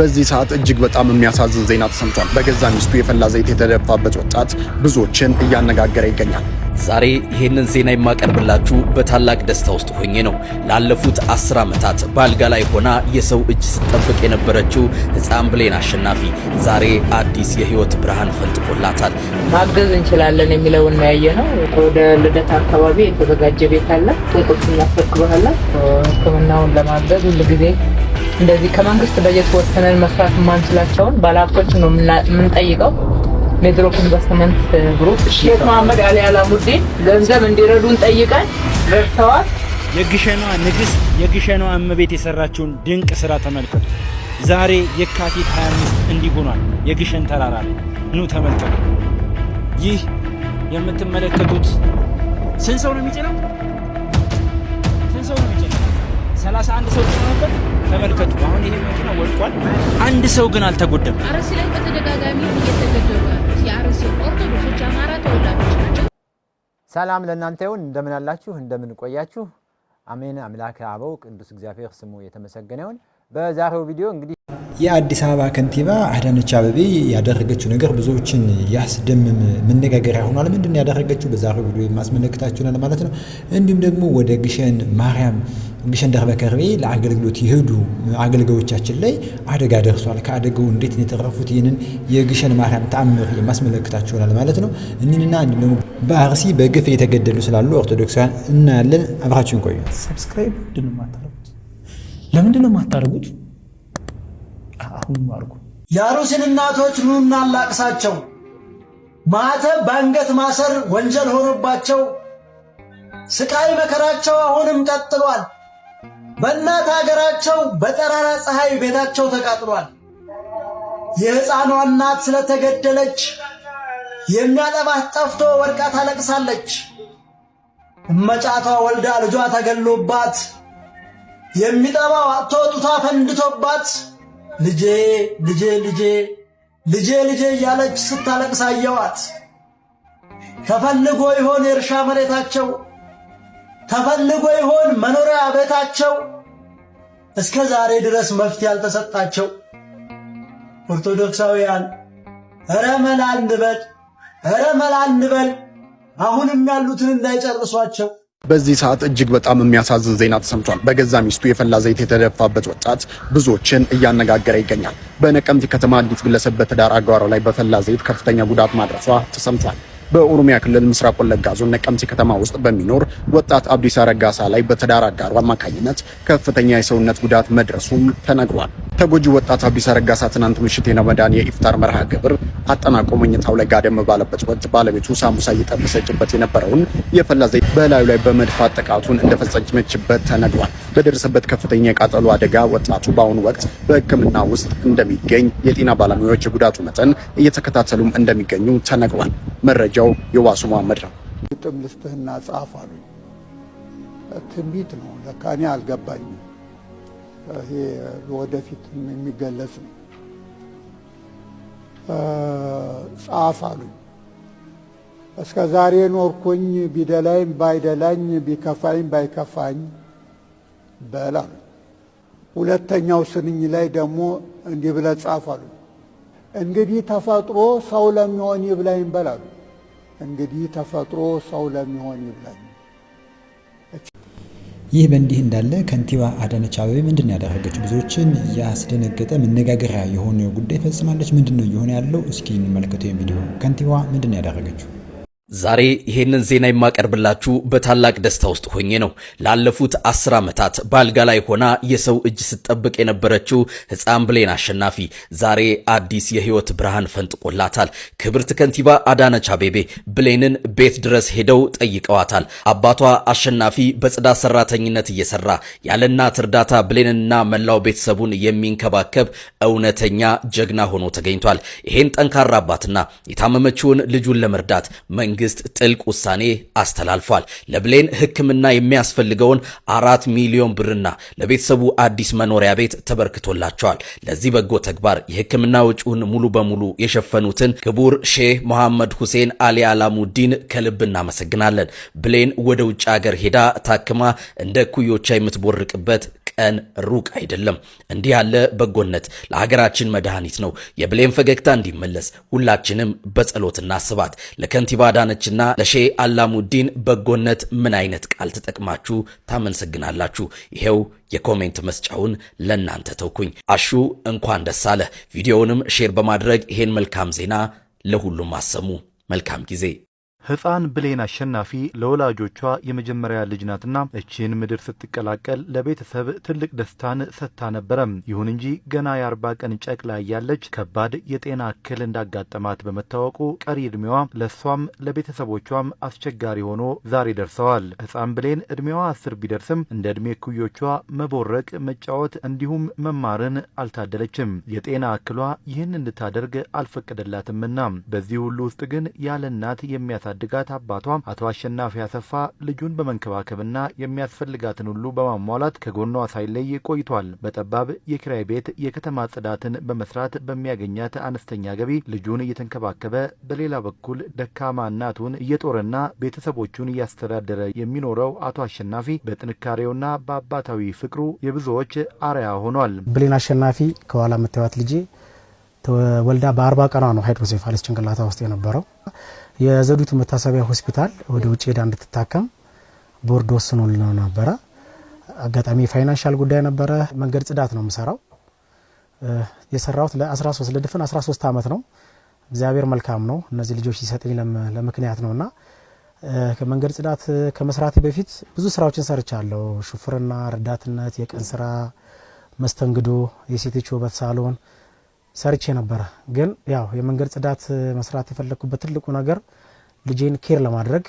በዚህ ሰዓት እጅግ በጣም የሚያሳዝን ዜና ተሰምቷል። በገዛ ሚስቱ የፈላ ዘይት የተደፋበት ወጣት ብዙዎችን እያነጋገረ ይገኛል። ዛሬ ይህንን ዜና የማቀርብላችሁ በታላቅ ደስታ ውስጥ ሆኜ ነው። ላለፉት 10 ዓመታት ባልጋ ላይ ሆና የሰው እጅ ስትጠብቅ የነበረችው ሕፃን ብሌን አሸናፊ ዛሬ አዲስ የህይወት ብርሃን ፈንጥቆላታል። ማገዝ እንችላለን የሚለውን ነው ያየነው። ወደ ልደት አካባቢ የተዘጋጀ ቤት አለ። ቁጥጥር እናስረክባለን። ሕክምናውን ለማገዝ ሁሉ ጊዜ እንደዚህ ከመንግስት በጀት ወሰነን መስራት የማንችላቸውን ባለሀብቶች ነው የምንጠይቀው። ሜድሮክ ኢንቨስትመንት ግሩፕ ሼክ መሐመድ አሊ አላሙዲን ገንዘብ እንዲረዱን ጠይቀን ረድተዋል። የግሸኗ ንግስት የግሸኗ እመቤት የሰራችውን ድንቅ ስራ ተመልከቱ። ዛሬ የካቲት 25 እንዲህ ሆኗል። የግሸን ተራራ ላይ ኑ ተመልከቱ። ይህ የምትመለከቱት ስንት ሰው ነው የሚጭነው? 31 ሰው ነበር። ተመልከቱ። አሁን ይሄ መኪና ወድቋል። አንድ ሰው ግን አልተጎዳም። አርሲ ላይ በተደጋጋሚ እየተገደሉ ያሉት የአርሲ ኦርቶዶክሶች አማራ ተወላጆች ናቸው። ሰላም ለእናንተ ይሁን። እንደምን አላችሁ? እንደምን ቆያችሁ? አሜን። አምላከ አበው ቅዱስ እግዚአብሔር ስሙ የተመሰገነ ይሁን። በዛሬው ቪዲዮ እንግዲህ የአዲስ አበባ ከንቲባ አዳነች አቤቤ ያደረገችው ነገር ብዙዎችን ያስደምም መነጋገሪያ ሆኗል። ምንድን ያደረገችው በዛሬው ቪዲዮ የማስመለከታችሁናል ማለት ነው። እንዲሁም ደግሞ ወደ ግሸን ማርያም ግሸን ደርበ ከርቤ ለአገልግሎት የሄዱ አገልጋዮቻችን ላይ አደጋ ደርሷል። ከአደጋው እንዴት ነው የተረፉት? ይህንን የግሸን ማርያም ተአምር የማስመለከታችሁናል ማለት ነው። እኒንና እንዲሁም ደግሞ በአርሲ በግፍ የተገደሉ ስላሉ ኦርቶዶክሳውያን እናያለን። አብራችሁን ቆዩ። ሰብስክራይብ ለምንድን ነው የማታደርጉት? አሁን ማርጉ። የአሩሲን እናቶች ኑና አላቅሳቸው። ማተብ ባንገት ማሰር ወንጀል ሆኖባቸው ስቃይ መከራቸው አሁንም ቀጥሏል። በእናት ሀገራቸው በጠራራ ፀሐይ ቤታቸው ተቃጥሏል። የሕፃኗ እናት ስለተገደለች የሚያጠባት ጠፍቶ ወድቃ ታለቅሳለች። እመጫቷ ወልዳ ልጇ ተገሎባት የሚጠባው አጥቶ ጡቷ ፈንድቶባት ልጄ ልጄ ልጄ ልጄ ልጄ እያለች ስታለቅስ አየዋት። ተፈልጎ ይሆን የእርሻ መሬታቸው? ተፈልጎ ይሆን መኖሪያ ቤታቸው? እስከ ዛሬ ድረስ መፍትሄ ያልተሰጣቸው ኦርቶዶክሳውያን ኧረ መላ እንበል፣ ኧረ መላ እንበል። አሁንም ያሉትን እንዳይጨርሷቸው። በዚህ ሰዓት እጅግ በጣም የሚያሳዝን ዜና ተሰምቷል። በገዛ ሚስቱ የፈላ ዘይት የተደፋበት ወጣት ብዙዎችን እያነጋገረ ይገኛል። በነቀምቴ ከተማ አንዲት ግለሰብ በትዳር አጋሯ ላይ በፈላ ዘይት ከፍተኛ ጉዳት ማድረሷ ተሰምቷል። በኦሮሚያ ክልል ምስራቅ ወለጋ ዞን ነቀምቴ ከተማ ውስጥ በሚኖር ወጣት አብዲሳ ረጋሳ ላይ በትዳር አጋሯ አማካኝነት ከፍተኛ የሰውነት ጉዳት መድረሱም ተነግሯል። ተጎጂ ወጣት አብዲሳ ረጋሳ ትናንት ምሽት የረመዳን የኢፍጣር መርሃ ግብር አጠናቆ መኝታው ላይ ጋደም ባለበት ወቅት ባለቤቱ ሳሙሳ እየጠበሰችበት የነበረውን የፈላ ዘይት በላዩ ላይ በመድፋት ጥቃቱን እንደፈጸመችበት ተነግሯል። በደረሰበት ከፍተኛ የቃጠሎ አደጋ ወጣቱ በአሁኑ ወቅት በሕክምና ውስጥ እንደሚገኝ የጤና ባለሙያዎች የጉዳቱ መጠን እየተከታተሉም እንደሚገኙ ተነግሯል። መረጃው የዋሱ መሐመድ ነው። ግጥም ልስጥህና ጻፍ አሉኝ። ትንቢት ነው ለካ እኔ አልገባኝም። ይሄ ወደፊት የሚገለጽ ነው። ጻፍ አሉኝ። እስከ ዛሬ ኖርኩኝ ቢደላኝ ባይደላኝ ቢከፋኝ ባይከፋኝ በል አሉኝ። ሁለተኛው ስንኝ ላይ ደግሞ እንዲህ ብለህ ጻፍ አሉኝ። እንግዲህ ተፈጥሮ ሰው ለሚሆን ይብላኝ በል አሉኝ። እንግዲህ ተፈጥሮ ሰው ለሚሆን ይብላኝ። ይህ በእንዲህ እንዳለ ከንቲባ አዳነች አቤቤ ምንድን ያደረገችው? ብዙዎችን ያስደነገጠ መነጋገሪያ የሆነ ጉዳይ ፈጽማለች። ምንድነው እየሆነ ያለው? እስኪ እንመልከተው ቪዲዮ። ከንቲባ ምንድን ያደረገችው? ዛሬ ይሄንን ዜና የማቀርብላችሁ በታላቅ ደስታ ውስጥ ሆኜ ነው። ላለፉት 10 ዓመታት ባልጋ ላይ ሆና የሰው እጅ ስትጠብቅ የነበረችው ሕፃን ብሌን አሸናፊ ዛሬ አዲስ የህይወት ብርሃን ፈንጥቆላታል። ክብርት ከንቲባ አዳነች አቤቤ ብሌንን ቤት ድረስ ሄደው ጠይቀዋታል። አባቷ አሸናፊ በጽዳት ሰራተኝነት እየሰራ ያለ እናት እርዳታ ብሌንንና መላው ቤተሰቡን የሚንከባከብ እውነተኛ ጀግና ሆኖ ተገኝቷል። ይሄን ጠንካራ አባትና የታመመችውን ልጁን ለመርዳት መንግስት መንግስት ጥልቅ ውሳኔ አስተላልፏል። ለብሌን ሕክምና የሚያስፈልገውን 4 ሚሊዮን ብርና ለቤተሰቡ አዲስ መኖሪያ ቤት ተበርክቶላቸዋል። ለዚህ በጎ ተግባር የሕክምና ወጪውን ሙሉ በሙሉ የሸፈኑትን ክቡር ሼህ መሐመድ ሁሴን አሊ አላሙዲን ከልብ እናመሰግናለን። ብሌን ወደ ውጭ ሀገር ሄዳ ታክማ እንደ ኩዮቻ የምትቦርቅበት ቀን ሩቅ አይደለም። እንዲህ ያለ በጎነት ለሀገራችን መድኃኒት ነው። የብሌን ፈገግታ እንዲመለስ ሁላችንም በጸሎት እናስባት። ለከንቲባ አዳነችና ለሼህ አላሙዲን በጎነት ምን አይነት ቃል ተጠቅማችሁ ታመሰግናላችሁ? ይሄው የኮሜንት መስጫውን ለእናንተ ተውኩኝ። አሹ እንኳን ደስ አለ። ቪዲዮውንም ሼር በማድረግ ይሄን መልካም ዜና ለሁሉም አሰሙ። መልካም ጊዜ። ሕፃን ብሌን አሸናፊ ለወላጆቿ የመጀመሪያ ልጅ ናትና እቺን ምድር ስትቀላቀል ለቤተሰብ ትልቅ ደስታን ሰጥታ ነበረ። ይሁን እንጂ ገና የ40 ቀን ጨቅላ እያለች ከባድ የጤና እክል እንዳጋጠማት በመታወቁ ቀሪ ዕድሜዋ ለሷም ለቤተሰቦቿም አስቸጋሪ ሆኖ ዛሬ ደርሰዋል። ሕፃን ብሌን ዕድሜዋ 10 ቢደርስም እንደ ዕድሜ ኩዮቿ መቦረቅ፣ መጫወት እንዲሁም መማርን አልታደለችም። የጤና እክሏ ይህን እንድታደርግ አልፈቀደላትምና በዚህ ሁሉ ውስጥ ግን ያለ እናት የሚያሳ ድጋት አባቷ አቶ አሸናፊ አሰፋ ልጁን በመንከባከብና የሚያስፈልጋትን ሁሉ በማሟላት ከጎኗ ሳይለይ ቆይቷል። በጠባብ የኪራይ ቤት የከተማ ጽዳትን በመስራት በሚያገኛት አነስተኛ ገቢ ልጁን እየተንከባከበ በሌላ በኩል ደካማ እናቱን እየጦረና ቤተሰቦቹን እያስተዳደረ የሚኖረው አቶ አሸናፊ በጥንካሬውና በአባታዊ ፍቅሩ የብዙዎች አርያ ሆኗል። ብሌን አሸናፊ ከኋላ የምታዩት ልጄ ወልዳ በ40 ቀኗ ነው ሃይድሮሴፋለስ ጭንቅላቷ ውስጥ የነበረው። የዘውዲቱ መታሰቢያ ሆስፒታል ወደ ውጭ ሄዳ እንድትታከም ቦርድ ወስኖልን ነበረ። አጋጣሚ ፋይናንሻል ጉዳይ ነበረ። መንገድ ጽዳት ነው የምሰራው። የሰራሁት ለድፍን 13 ዓመት ነው። እግዚአብሔር መልካም ነው። እነዚህ ልጆች ሲሰጠኝ ለምክንያት ነውና ከመንገድ ጽዳት ከመስራቴ በፊት ብዙ ስራዎችን ሰርቻለሁ። ሹፍርና፣ ረዳትነት፣ የቀን ስራ፣ መስተንግዶ፣ የሴቶች ውበት ሳሎን ሰርቼ ነበር። ግን ያው የመንገድ ጽዳት መስራት የፈለኩበት ትልቁ ነገር ልጄን ኬር ለማድረግ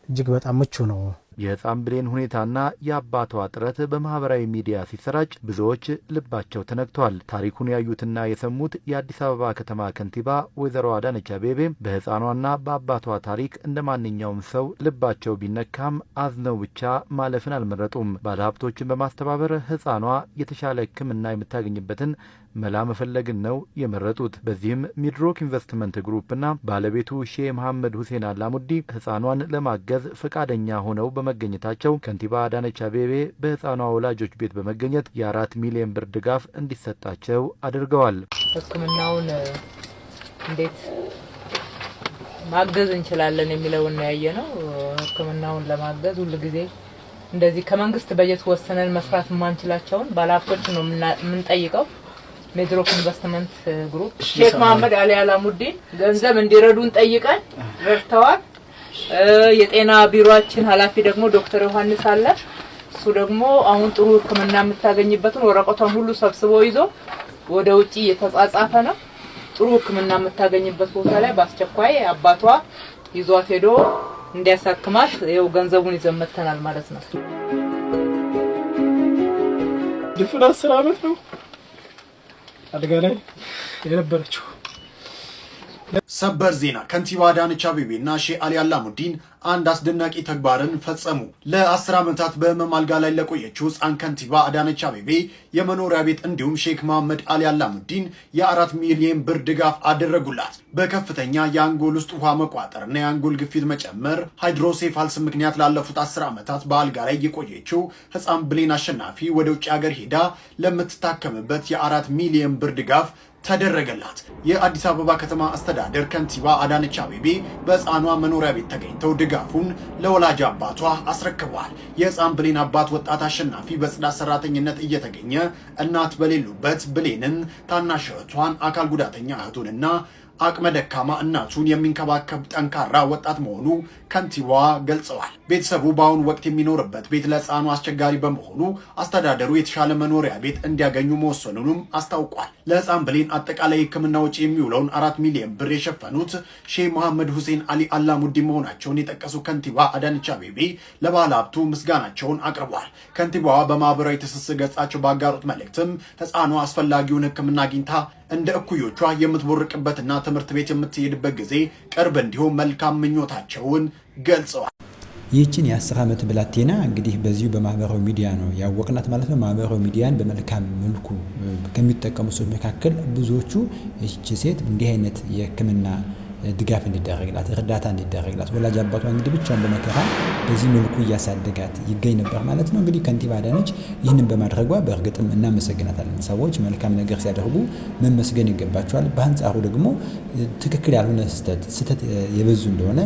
እጅግ በጣም ምቹ ነው። የሕፃን ብሌን ሁኔታና የአባቷ ጥረት በማህበራዊ ሚዲያ ሲሰራጭ ብዙዎች ልባቸው ተነክቷል። ታሪኩን ያዩትና የሰሙት የአዲስ አበባ ከተማ ከንቲባ ወይዘሮ አዳነች አቤቤ በሕፃኗና በአባቷ ታሪክ እንደ ማንኛውም ሰው ልባቸው ቢነካም አዝነው ብቻ ማለፍን አልመረጡም። ባለሀብቶችን በማስተባበር ሕፃኗ የተሻለ ሕክምና የምታገኝበትን መላ መፈለግን ነው የመረጡት። በዚህም ሚድሮክ ኢንቨስትመንት ግሩፕና ባለቤቱ ሼህ መሐመድ ሁሴን አላሙዲ ሕፃኗን ለማገዝ ፈቃደኛ ሆነው በመገኘታቸው ከንቲባ አዳነች አቤቤ በሕፃኗ ወላጆች ቤት በመገኘት የ4 ሚሊዮን ብር ድጋፍ እንዲሰጣቸው አድርገዋል። ሕክምናውን እንዴት ማገዝ እንችላለን የሚለውን ያየ ነው። ሕክምናውን ለማገዝ ሁሉ ጊዜ እንደዚህ ከመንግስት በጀት ወሰነን መስራት ማንችላቸውን ባለሀብቶች ነው የምንጠይቀው። ሚድሮክ ኢንቨስትመንት ግሩፕ ሼክ መሐመድ አሊ አላሙዲን ገንዘብ እንዲረዱን ጠይቀን ረድተዋል። የጤና ቢሮአችን ኃላፊ ደግሞ ዶክተር ዮሐንስ አለ። እሱ ደግሞ አሁን ጥሩ ሕክምና የምታገኝበትን ወረቀቷን ሁሉ ሰብስቦ ይዞ ወደ ውጪ እየተጻጻፈ ነው። ጥሩ ሕክምና የምታገኝበት ቦታ ላይ በአስቸኳይ አባቷ ይዟት ሄዶ እንዲያሳክማት ይኸው ገንዘቡን ይዘመተናል ማለት ነው። ድፍን 10 ዓመት ነው አደጋ ላይ የነበረችው። ሰበር ዜና። ከንቲባ አዳነች አቤቤና ሼህ አሊ አላሙዲን አንድ አስደናቂ ተግባርን ፈጸሙ። ለ10 ዓመታት በህመም አልጋ ላይ ለቆየችው ህፃን ከንቲባ አዳነች አቤቤ የመኖሪያ ቤት እንዲሁም ሼክ መሐመድ አሊ አላሙዲን የ4 ሚሊዮን ብር ድጋፍ አደረጉላት። በከፍተኛ የአንጎል ውስጥ ውሃ መቋጠርና የአንጎል ግፊት መጨመር ሃይድሮሴፋልስ ምክንያት ላለፉት 10 ዓመታት በአልጋ ላይ የቆየችው ህፃን ብሌን አሸናፊ ወደ ውጭ ሀገር ሄዳ ለምትታከምበት የ4 ሚሊዮን ብር ድጋፍ ተደረገላት። የአዲስ አበባ ከተማ አስተዳደር ከንቲባ አዳነች አቤቤ በህፃኗ መኖሪያ ቤት ተገኝተው ድጋፉን ለወላጅ አባቷ አስረክበዋል። የህፃን ብሌን አባት ወጣት አሸናፊ በጽዳት ሰራተኝነት እየተገኘ እናት በሌሉበት ብሌንን፣ ታናሽ እህቷን፣ አካል ጉዳተኛ እህቱንና አቅመ ደካማ እናቱን የሚንከባከብ ጠንካራ ወጣት መሆኑ ከንቲባዋ ገልጸዋል። ቤተሰቡ በአሁኑ ወቅት የሚኖርበት ቤት ለህፃኑ አስቸጋሪ በመሆኑ አስተዳደሩ የተሻለ መኖሪያ ቤት እንዲያገኙ መወሰኑንም አስታውቋል። ለህፃን ብሌን አጠቃላይ ሕክምና ወጪ የሚውለውን 4 ሚሊዮን ብር የሸፈኑት ሼህ መሐመድ ሁሴን አሊ አላሙዲን መሆናቸውን የጠቀሱ ከንቲባ አዳነች አቤቤ ለባለ ሀብቱ ምስጋናቸውን አቅርበዋል። ከንቲባዋ በማህበራዊ ትስስር ገጻቸው ባጋሩት መልእክትም ህፃኗ አስፈላጊውን ሕክምና አግኝታ እንደ እኩዮቿ የምትቦርቅበትና ትምህርት ቤት የምትሄድበት ጊዜ ቅርብ እንዲሆን መልካም ምኞታቸውን ገልጸዋል። ይህችን የ10 ዓመት ብላቴና እንግዲህ በዚሁ በማህበራዊ ሚዲያ ነው ያወቅናት ማለት ነው። ማህበራዊ ሚዲያን በመልካም መልኩ ከሚጠቀሙ ሰዎች መካከል ብዙዎቹ እቺ ሴት እንዲህ አይነት የሕክምና ድጋፍ እንዲደረግላት እርዳታ እንዲደረግላት ወላጅ አባቷ እንግዲህ ብቻውን በመከራ በዚህ መልኩ እያሳደጋት ይገኝ ነበር ማለት ነው። እንግዲህ ከንቲባ አዳነች ይህንን በማድረጓ በእርግጥም እናመሰግናታለን። ሰዎች መልካም ነገር ሲያደርጉ መመስገን ይገባቸዋል። በአንጻሩ ደግሞ ትክክል ያልሆነ ስህተት የበዙ እንደሆነ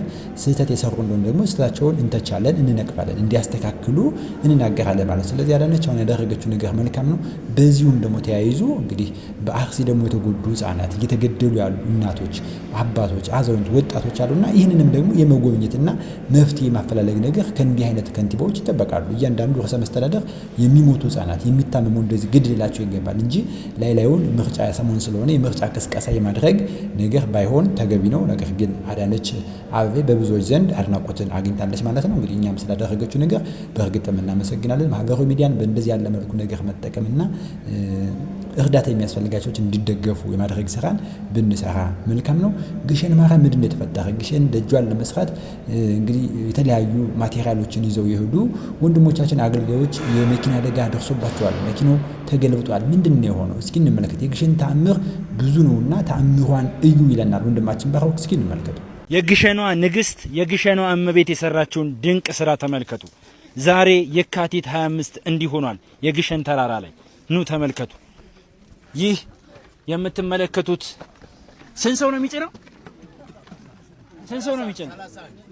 ስህተት የሰሩ እንደሆነ ደግሞ ስህተታቸውን እንተቻለን፣ እንነቅፋለን፣ እንዲያስተካክሉ እንናገራለን ማለት። ስለዚህ አዳነች አሁን ያደረገችው ነገር መልካም ነው። በዚሁም ደግሞ ተያይዞ እንግዲህ በአርሲ ደግሞ የተጎዱ ህጻናት እየተገደሉ ያሉ እናቶች፣ አባቶች፣ አዛውንት፣ ወጣቶች አሉና ይህንንም ደግሞ የመጎብኘትና መፍትሄ የማፈላለግ ነገር ከእንዲህ አይነት ከንቲባዎች ይጠበቃሉ። እያንዳንዱ ርዕሰ መስተዳደር የሚሞቱ ህጻናት የሚታመሙ እንደዚህ ግድ ሊላቸው ይገባል እንጂ ላይላዩን ምርጫ ሰሞን ስለሆነ የምርጫ ቅስቀሳ የማድረግ ነገር ባይሆን ተገቢ ነው። ነገር ግን አዳነች አቤቤ በብዙዎች ዘንድ አድናቆትን አግኝታለች ማለት ነው። እንግዲህ እኛም ስላደረገችው ነገር በእርግጥም እናመሰግናለን። ማህበራዊ ሚዲያን በእንደዚህ ያለ መልኩ ነገር መጠቀምና እርዳታ የሚያስፈልጋቸው እንዲደገፉ የማድረግ ስራን ብንሰራ መልካም ነው። ግሸን ማርያም ምንድን ነው የተፈጠረ? ግሸን ደጇን ለመስራት እንግዲህ የተለያዩ ማቴሪያሎችን ይዘው የሄዱ ወንድሞቻችን አገልጋዮች የመኪና አደጋ ደርሶባቸዋል። መኪናው ተገልብጧል። ምንድን ነው የሆነው? እስኪ እንመልከት። የግሸን ተአምር ብዙ ነውና ተአምሯን እዩ ይለናል ወንድማችን ባሮክ። እስኪ እንመልከቱ። የግሸኗ ንግስት የግሸኗ እመቤት የሰራችውን ድንቅ ስራ ተመልከቱ። ዛሬ የካቲት 25 እንዲሆኗል የግሸን ተራራ ላይ ኑ ተመልከቱ። ይህ የምትመለከቱት ስንት ሰው ነው የሚጭነው? ስንት ሰው ነው የሚጭነው?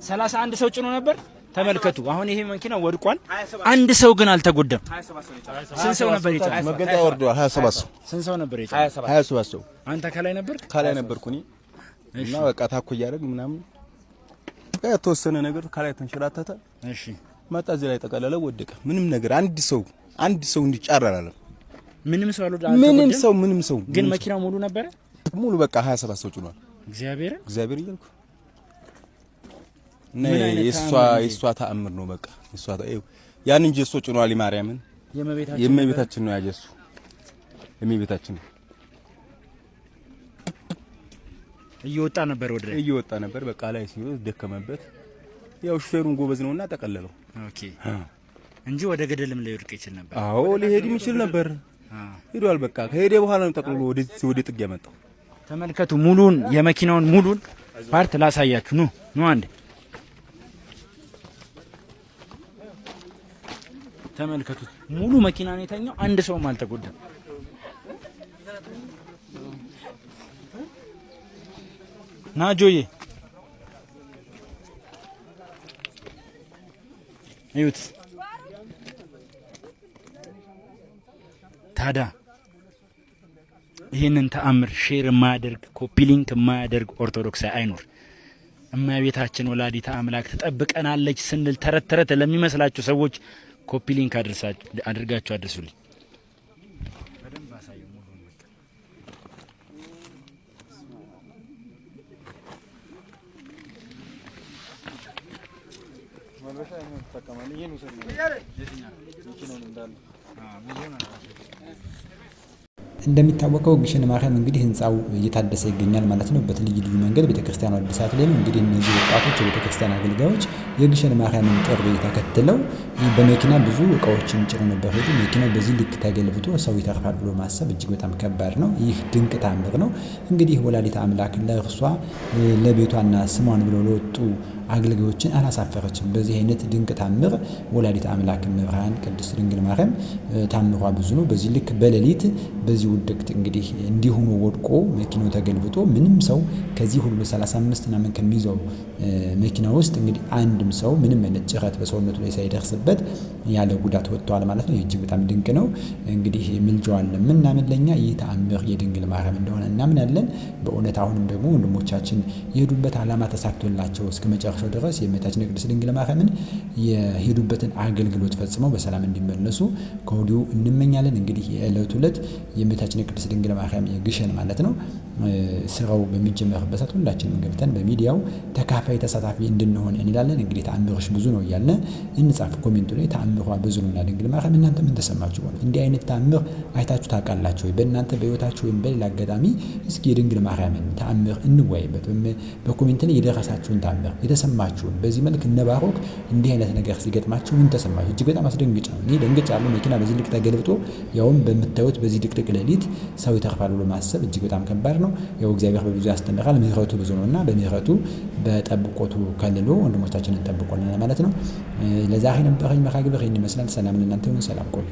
31 ሰው ጭኖ ነበር። ተመልከቱ። አሁን ይሄ መኪና ወድቋል። አንድ ሰው ግን አልተጎዳም። ስንት ሰው ነበር የጫነው? መገንጠያ ወርዷል። 27 ሰው። ስንት ሰው ነበር የጫነው? 27 ሰው። አንተ ከላይ ነበር? ከላይ ነበርኩ እኔ እና በቃ ታኮ እያደረግ ምናምን የተወሰነ ነገር ከላይ ተንሸራተተ። እሺ መጣ፣ እዚህ ላይ ጠቀለለ፣ ወደቀ። ምንም ነገር አንድ ሰው እንዲጫረር አለ። ምንም ሰው ግን መኪናው ሙሉ ነበር። ሙሉ በቃ 27 ሰው ጭኗል። እግዚአብሔር እያልኩ እና የሷ ተአምር ነው። በቃ የሷ ያን እንጂ እሱ ጭኗል። ማርያምን የእመቤታችን ነው ያጀሱ የእመቤታችን እየወጣ ነበር። በቃ ላይ ሲወስ ደከመበት። ያው ሹፌሩን ጎበዝ ነውና ተቀለለው። ኦኬ እንጂ ወደ ገደልም ላይ ወድቅ ይችል ነበር። አዎ ሊሄድ ይችል ነበር። ሄዷል። በቃ ከሄደ በኋላ ነው ጠቅልሎ ወደ ጥግ ያመጣው። ተመልከቱ። ሙሉን የመኪናውን ሙሉን ፓርት ላሳያችሁ። ኑ አንዴ ተመልከቱ። ሙሉ መኪና ነው የተኛው። አንድ ሰውም አልተጎዳም። ናጆዬ እዩት። ታዲያ ይህንን ተአምር ሼር የማያደርግ ኮፒ ሊንክ የማያደርግ ኦርቶዶክሳዊ አይኖር። እመቤታችን ወላዲተ አምላክ ትጠብቀናለች ስንል ተረት ለሚመስላችሁ ሰዎች ኮፒ ሊንክ አድርጋችሁ አድርሱልኝ። በደንብ አሳዩ። እንደሚታወቀው ግሸን ማርያም እንግዲህ ህንጻው እየታደሰ ይገኛል ማለት ነው። በልዩ ልዩ መንገድ ቤተክርስቲያኑ አዲሳት ላይ ነው። እንግዲህ እነዚህ ወጣቶች የቤተክርስቲያን አገልጋዮች የግሸን ማርያምን ጥሪ ተከትለው በመኪና ብዙ እቃዎችን ጭነው ነበር። መኪናው በዚህ ልክ ተገልብጦ ሰው ይተርፋል ብሎ ማሰብ እጅግ በጣም ከባድ ነው። ይህ ድንቅ ታምር ነው። እንግዲህ ወላዲተ አምላክ ለእርሷ ለቤቷና ስሟን ብለው ለወጡ አገልጋዮችን አላሳፈረችም። በዚህ አይነት ድንቅ ታምር ወላዲተ አምላክ መብርሃን ቅድስት ድንግል ማርያም ታምሯ ብዙ ነው። በዚህ ልክ በሌሊት በዚህ ውድቅት እንግዲህ እንዲሆኑ ወድቆ መኪናው ተገልብጦ ምንም ሰው ከዚህ ሁሉ 35 ምናምን ከሚይዘው መኪና ውስጥ እንግዲህ አንድም ሰው ምንም አይነት ጭረት በሰውነቱ ላይ ሳይደርስበት ያለ ጉዳት ወጥቷል ማለት ነው። እጅግ በጣም ድንቅ ነው። እንግዲህ ምልጃዋን ለምናምን ለኛ ይህ ተአምር የድንግል ማርያም እንደሆነ እናምናለን። በእውነት አሁንም ደግሞ ወንድሞቻችን የሄዱበት ዓላማ ተሳክቶላቸው እስከ መጨረሻው ድረስ የእመቤታችን ቅድስት ድንግል ማርያምን የሄዱበትን አገልግሎት ፈጽመው በሰላም እንዲመለሱ ከወዲሁ እንመኛለን። እንግዲህ የዕለቱ ዕለት የእመቤታችን የቅድስት ድንግል ማርያም የግሸን ማለት ነው ስራው በሚጀመርበት ሰዓት ሁላችንም ገብተን በሚዲያው ተካፋይ ተሳታፊ እንድንሆን እንላለን። እንግዲህ ተአምሮች ብዙ ነው እያልን እንጻፍ ኮሜንቱ ላይ ተአምሯ ብዙ ነውና ድንግል ማርያም እናንተ ምን ተሰማችሁ? እንዲህ አይነት ተአምር አይታችሁ ታውቃላችሁ ወይ? በእናንተ በህይወታችሁ ወይም በሌላ አጋጣሚ እስኪ የድንግል ማርያምን ተአምር እንወያይበት። በኮሜንት ላይ የደረሳችሁን ተአምር የተሰማችሁን በዚህ መልክ እነባሮክ እንዲህ አይነት ነገር ሲገጥማችሁ ምን ተሰማችሁ? እጅግ በጣም አስደንግጭ ነው። እኔ ደንግጫለሁ። መኪና በዚህ ልክ ተገልብጦ ያውም በምታዩት በዚህ ድቅድቅ ሌሊት ሰው ይተርፋል ብሎ ማሰብ እጅግ በጣም ከባድ ነው። ያው እግዚአብሔር በብዙ ያስተምራል፣ ምህረቱ ብዙ ነውና በምህረቱ በጠብቆቱ ከልሎ ወንድሞቻችንን ጠብቆልናል ማለት ነው። ለዛሬ ነበረኝ መርሃ ግብር ይህን ይመስላል። ሰላም ለእናንተ ይሁን። ሰላም ቆዩ።